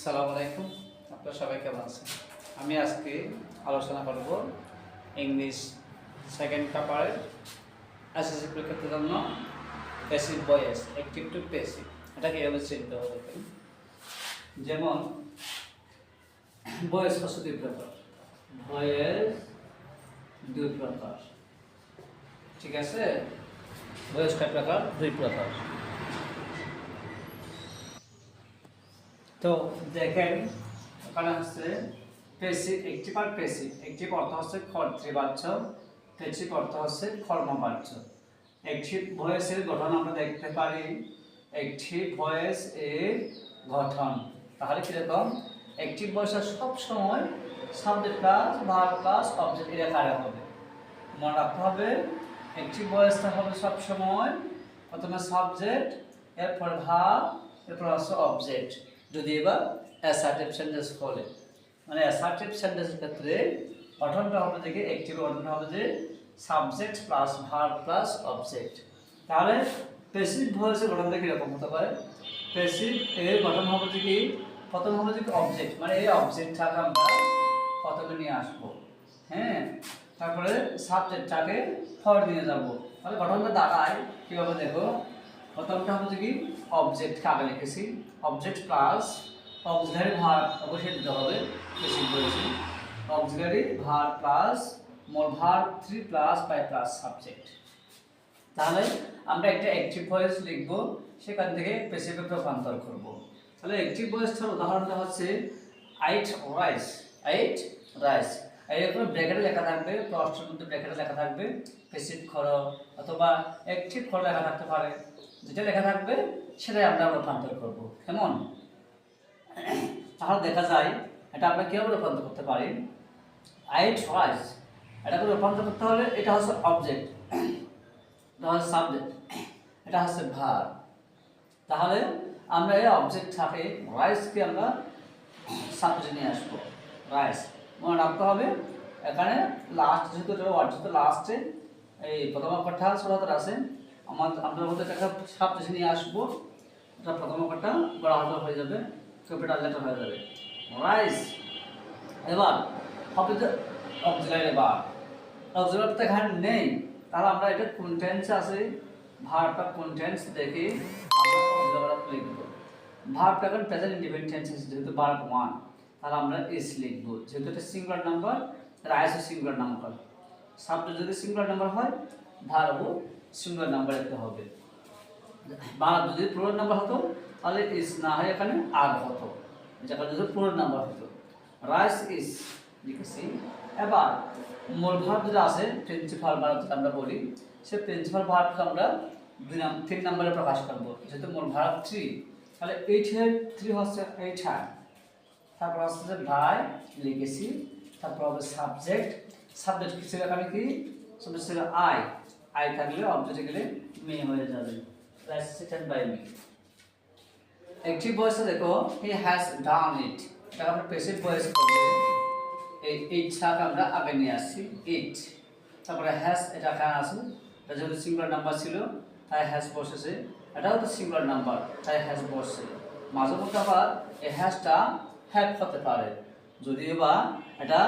আসসালামু আলাইকুম। আপনারা সবাই কেমন আছেন? আমি আজকে আলোচনা করব ইংলিশ সেকেন্ড পেপারের এসএসসি পরীক্ষার জন্য passive voice, active to passive, এটা কীভাবে চিনতে হবে দেখুন। যেমন ভয়েস হচ্ছে দুই প্রকার, ভয়েস দুই প্রকার, ঠিক আছে? ভয়েস কয় প্রকার? দুই প্রকার। তো দেখেন ওখানে হচ্ছে প্যাসিভ, অ্যাক্টিভ আর প্যাসিভ। অ্যাক্টিভ অর্থ হচ্ছে কর্তৃবাচ্য, প্যাসিভ অর্থ হচ্ছে কর্মবাচ্য। অ্যাক্টিভ ভয়েসের গঠন আমরা দেখতে পারি, অ্যাক্টিভ ভয়েস এর গঠন তাহলে কিরকম? অ্যাক্টিভ ভয়েসটা সবসময় subject plus verb plus object এর আকারে হবে। মনে রাখতে হবে অ্যাক্টিভ ভয়েসটা হবে সবসময় প্রথমে সাবজেক্ট, এরপর ভার্ব, এরপর হচ্ছে অবজেক্ট। যদি এবার অ্যাসার্টিভ সেন্টেন্স বলে, মানে অ্যাসার্টিভ সেন্টেন্সের ক্ষেত্রে গঠনটা হবে দেখে অ্যাক্টিভ গঠনটা হবে যে subject plus verb plus object. তাহলে প্যাসিভ ভয়েসের গঠন দেখে এরকম হতে পারে। প্যাসিভ এর গঠন হবে যে কি, প্রথম হবে যে অবজেক্ট, মানে এই অবজেক্টটাকে আমরা প্রথমে নিয়ে আসবো, হ্যাঁ, তারপরে সাবজেক্টটাকে ফর নিয়ে যাবো। তাহলে গঠনটা দাঁড়ায় কীভাবে দেখো, প্রথমটা হচ্ছে কি অবজেক্টকে আগে লিখেছি, অবজেক্ট প্লাস অক্সিলারি ভার্ব অবশ্যই দিতে হবে, প্যাসিভ বলেছি, auxiliary verb plus more verb 3 plus by plus subject. তাহলে আমরা একটা অ্যাক্টিভ ভয়েস লিখব, সেখান থেকে প্যাসিভে রূপান্তর করব। তাহলে অ্যাক্টিভ ভয়েসটার উদাহরণটা হচ্ছে আইট রাইস, আইট রাইস। এরকম ব্র্যাকেটে লেখা থাকবে, প্রশ্নের মধ্যে ব্র্যাকেটে লেখা থাকবে প্যাসিভ খর, অথবা অ্যাক্টিভ খর লেখা থাকতে পারে। যেটা লেখা থাকবে সেটাই আমরা রূপান্তর করব, কেমন? তাহলে দেখা যায় এটা আমরা কীভাবে রূপান্তর করতে পারি। আইট রাইস এটাকে রূপান্তর করতে হলে এটা হচ্ছে অবজেক্ট, এটা হচ্ছে সাবজেক্ট, এটা হচ্ছে ভার্ব। তাহলে আমরা এই অবজেক্টটাকে রাইসকে আমরা সাবজেক্টে নিয়ে আসবো, রাইস। মনে রাখতে হবে এখানে লাস্ট যেহেতু ওয়ার্ড যেহেতু লাস্টে এই প্রথম অক্ষরটা ছোট হাতের আছে, আমরা মধ্যে একটা সাবজেক্ট নিয়ে আসবো, এটা প্রথম অক্ষরটা বড় হাতের হয়ে যাবে, ক্যাপিটাল লেটার হয়ে যাবে, রাইস। এবার হবে যে অক্সিলারি ভার্ব, অক্সিলারি তো এখানে নেই, তাহলে আমরা এটা কোন টেন্সে আছে, ভার্বটা কোন টেন্স দেখে আমরা অক্সিলারি লিখব। ভার্বটা এখন প্রেজেন্ট ইন্ডিপেন্ডেন্ট টেন্স আছে, যেহেতু ভার্ব 1, তাহলে আমরা ইস লিখব, যেহেতু এটা সিঙ্গুলার নাম্বার, রাইসও সিঙ্গুলার নাম্বার। সাবজেক্ট যদি সিঙ্গুলার নাম্বার হয়, ভার্বও সিঙ্গুলার নাম্বার লিখতে হবে। ভার্ব যদি প্লুরাল নাম্বার হতো তাহলে ইস না হয় এখানে আর হতো, যেটা যদি প্লুরাল নাম্বার হতো। রাইস ইস লিখেছি। এবার মূল ভার্ব যেটা আছে প্রিন্সিপাল ভার্ব যেটা আমরা বলি, সেই প্রিন্সিপাল ভার্বকে আমরা 3 নম্বরে প্রকাশ করবো, যেহেতু মূল ভার্ব 3, তাহলে 3 হচ্ছে 8, তারপর হচ্ছে ভাই লিখেছি, তারপর হবে সাবজেক্ট, সাবজেক্ট ছিল এখানে কি, সাবজেক্ট ছিল আই, আই থাকলে অবজেক্টে গেলে মে হয়ে যাবে, সিটেড বাই মি। অ্যাক্টিভ ভয়েসে দেখো হি হ্যাজ ডান ইট, এটা আমরা প্যাসিভ ভয়েস করলে এই ইটটাকে আমরা আগে নিয়ে আসছি, ইট, তারপরে হ্যাজ এটা এখানে আসে, এটা যেহেতু সিঙ্গুলার নাম্বার ছিল তাই হ্যাজ বসেছে, এটাও তো সিঙ্গুলার নাম্বার তাই হ্যাজ বসছে। মাঝে মধ্যে আবার এই হ্যাজটা হ্যাভ হতে পারে, যদিও বা এটা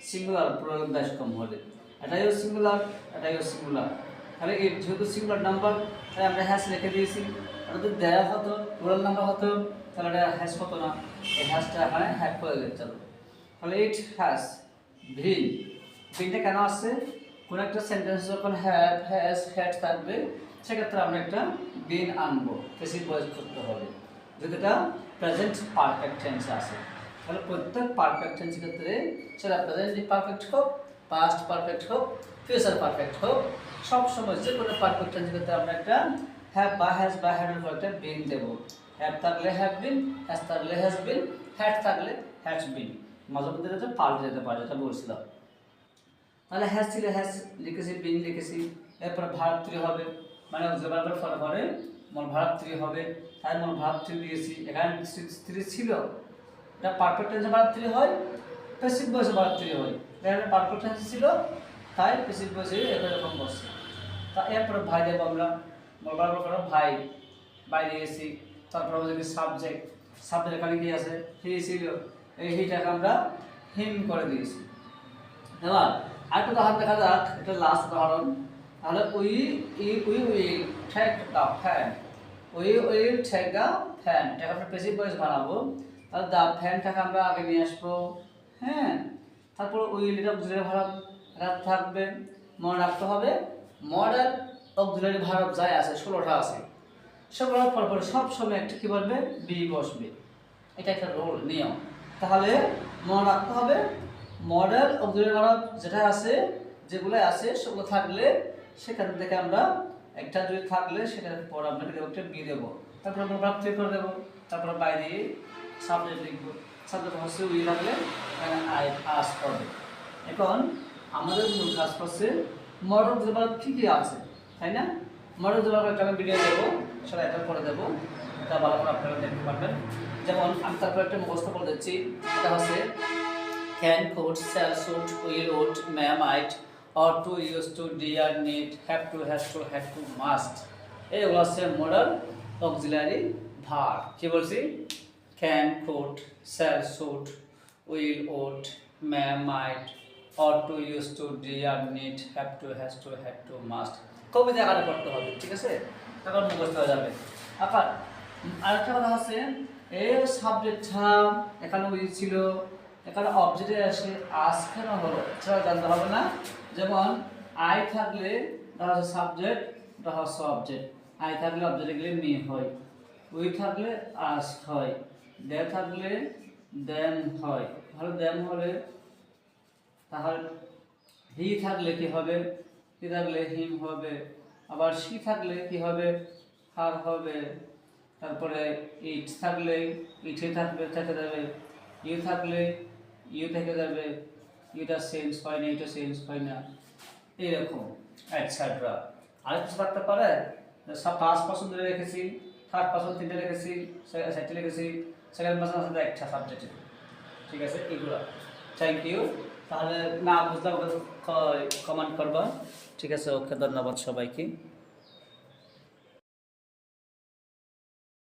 সিঙ্গুলার প্লুরাল বেশ কম হলে, এটাইও সিঙ্গুলার এটাইও সিঙ্গুলার। তাহলে এই যেহেতু সিঙ্গুলার নাম্বার তাই আমরা হ্যাজ লিখে দিয়েছি, এটা যদি দেয়া হতো প্লুরাল নাম্বার হতো তাহলে এটা হ্যাজ হতো না, এই হ্যাজটা এখানে হ্যাভ করে দিতে হবে। তাহলে ইট হ্যাজ বিন, বিনটা কেন আসছে, কোনো একটা সেন্টেন্স যখন হ্যাভ হ্যাজ হ্যাড থাকবে সেক্ষেত্রে আমরা একটা বিন আনবো, প্যাসিভ ভয়েস করতে হবে, যদি এটা প্রেজেন্ট পারফেক্ট টেন্সে আসে। তাহলে প্রত্যেক পারফেক্ট টেন্সের ক্ষেত্রে সেটা প্রেজেন্ট পারফেক্ট হোক, পাস্ট পারফেক্ট হোক, ফিউচার পারফেক্ট হোক, সব সময় যে কোনো পারফেক্ট টেন্সের ক্ষেত্রে আমরা একটা হ্যাভ বা হ্যাজ বা হ্যাডের পর একটা বিন দেবো। হ্যাভ থাকলে হ্যাভ বিন, হ্যাজ থাকলে হ্যাজ বিন, হ্যাড থাকলে হ্যাজ বিন, মাঝে মধ্যে এটা পাল্টে যেতে পারে, যেটা বলছিলাম। তাহলে হ্যাজ ছিল হ্যাজ লিখেছি, বিন লিখেছি, এরপর ভার্ব 3 হবে, মানে অক্সিলারি ফর পরে মোর ভার্ব 3 হবে, তাই মোর ভার্ব 3 দিয়েছি, এখানে 3 ছিল, এটা পারফেক্ট টেন্সে ভার্ব 3 হয়, প্যাসিভ ভয়েসে ভার্ব 3 হয়, এখানে পারফেক্ট টেন্স ছিল তাই প্যাসিভ ভয়েসে এরকম বসছে। তা এরপর ভাই দেবো আমরা, মোর ভার্ব ভাই, বাই দিয়েছি, তারপর হবে যদি সাবজেক্ট, সাবজেক্ট এখানে কি আছে, হি ছিল, এই হিটাকে আমরা হিম করে দিয়েছি। এবার আরেকটা উদাহরণ দেখা যাক, এটা লাস্ট উদাহরণ। তাহলে will take the fan, will take the fan, এটাকে আমরা প্যাসিভ ভয়েস বানাবো। তাহলে দ্য ফ্যানটাকে আমরা আগে নিয়ে আসবো, হ্যাঁ। তারপর উইল এটা অক্সিলারি ভার্ব থাকবে, মনে রাখতে হবে মডাল অক্সিলারি ভার্ব যাই আছে 16টা আছে, সেগুলোর পর সব সময় একটা কি বলবে, বি বসবে। এটা একটা রোল নিয়ম। তাহলে মনে রাখতে হবে মডাল অক্সিলারি ভার্ব যেটা আছে, যেগুলো আছে সেগুলো থাকলে সেখান থেকে আমরা একটা যদি থাকলে সেটার পর আমরা কি দেবো, একটা বি দেবো, তারপর আমরা ভার্ব তৈরি করে দেবো, তারপর বাই দিয়ে সাবজেক্ট লিখবো। সাবজেক্ট হচ্ছে উইল থাকলে আই আস করবে। এখন আমাদের মূল কাজ করছে মডাল অক্সিলারি ভার্ব ঠিকই আছে, তাই না? মডাল অক্সিলারি ভার্ব একটা আমি ভিডিও দেবো, সেটা একটা করে দেবো, এটা ভালো করে আপনারা দেখতে পারবেন। যেমন আমি তারপর একটা মুখস্থ করে দিচ্ছি, এটা হচ্ছে can, could, shall, should, will, would, may, might, ought to, used to, dare, need, have to, has to, had to, must। এগুলো হচ্ছে মডাল অক্সিলারি ভার্ব। কি বলছি? can, could, shall, should, will, would, may, might, ought to, used to, dare, need, have to, has to, had to, must। কবিতা আকারে পড়তে হবে, ঠিক আছে? তখন মুখস্থ হয়ে যাবে। আবার আরেকটা কথা হচ্ছে এই সাবজেক্টটা এখানে উইল ছিল, এখানে অবজেক্টে আসে আজ কেন হলো সেটা জানতে হবে না। যেমন আই থাকলে এটা হচ্ছে সাবজেক্ট, এটা হচ্ছে অবজেক্ট। আই থাকলে অবজেক্টে গেলে মি হয়, উই থাকলে আস হয়, দে থাকলে দেম হয়। তাহলে দেম হলে তাহলে হি থাকলে কি হবে, হি থাকলে হিম হবে, আবার সি থাকলে কি হবে, হার হবে। তারপরে ইট থাকলে ইটে থাকবে, থেকে যাবে। ইউ থাকলে ইউ থেকে যাবে, ইউটা চেঞ্জ হয় না, ইউটা চেঞ্জ হয় না, এইরকম এটসেট্রা। আর কিছু থাকতে পারে, সব ফার্স্ট পার্সন ধরে রেখেছি, থার্ড পার্সন 3টে রেখেছি, সেটে রেখেছি, সেকেন্ড পার্সন আছে একটা সাবজেক্টে, ঠিক আছে? এগুলো থ্যাংক ইউ। তাহলে না বুঝলাম কমেন্ট করবা, ঠিক আছে? ওকে, ধন্যবাদ সবাইকে।